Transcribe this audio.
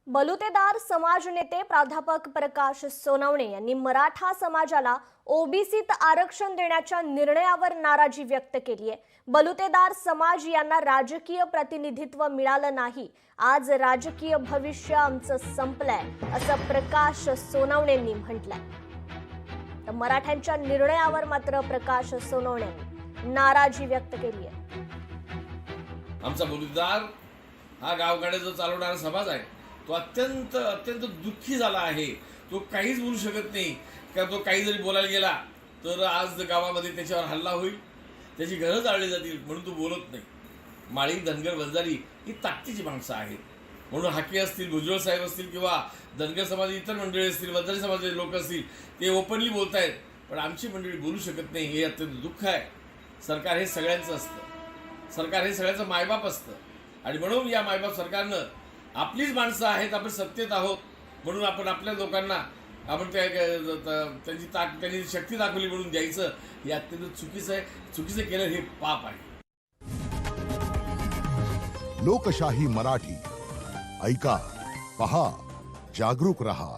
बलुतेदार समाज नेते प्राध्यापक प्रकाश सोनवणे यांनी मराठा समाजाला ओबीसीत आरक्षण देण्याच्या निर्णयावर नाराजी व्यक्त केली आहे। बलुतेदार समाज यांना राजकीय प्रतिनिधित्व मिळालं नाही, आज राजकीय भविष्य आमचं संपलंय असं प्रकाश सोनवणेंनी म्हटलंय। तर मराठ्यांच्या निर्णयावर मात्र प्रकाश सोनवणे नाराजी व्यक्त केली आहे। आमचा बलुतेदार हा गावगाड्याचा चालवणारा समाज आहे, तो अत्यंत दुःखी झाला आहे। तो काहीच बोलू शकत नाही का, तो काही जरी बोलायला गेला तर आज गावामध्ये त्याच्यावर हल्ला होईल, त्याची घरं जाळली जातील म्हणून तो बोलत नाही। माळी, धनगर, वंजारी ही ताकदीची माणसं आहेत म्हणून हाके असतील, भुजबळ साहेब असतील किंवा धनगर समाज इतर मंडळी असतील, वंजारी समाजाचे लोक असतील, ते ओपनली बोलतायत, पण आमची मंडळी बोलू शकत नाही। हे अत्यंत दुःख आहे। सरकार हे सगळ्यांचं असतं, सरकार हे सगळ्यांचं मायबाप असतं आणि म्हणून या मायबाप सरकारनं आपलीच माणसं आहेत, आपण सत्तेत आहोत म्हणून आपण आपल्या लोकांना आपण त्यांनी शक्ती दाखवली म्हणून द्यायचं हे अत्यंत चुकीचं आहे। चुकीचं केलं हे पाप आहे। लोकशाही मराठी ऐका, पहा, जागरूक रहा।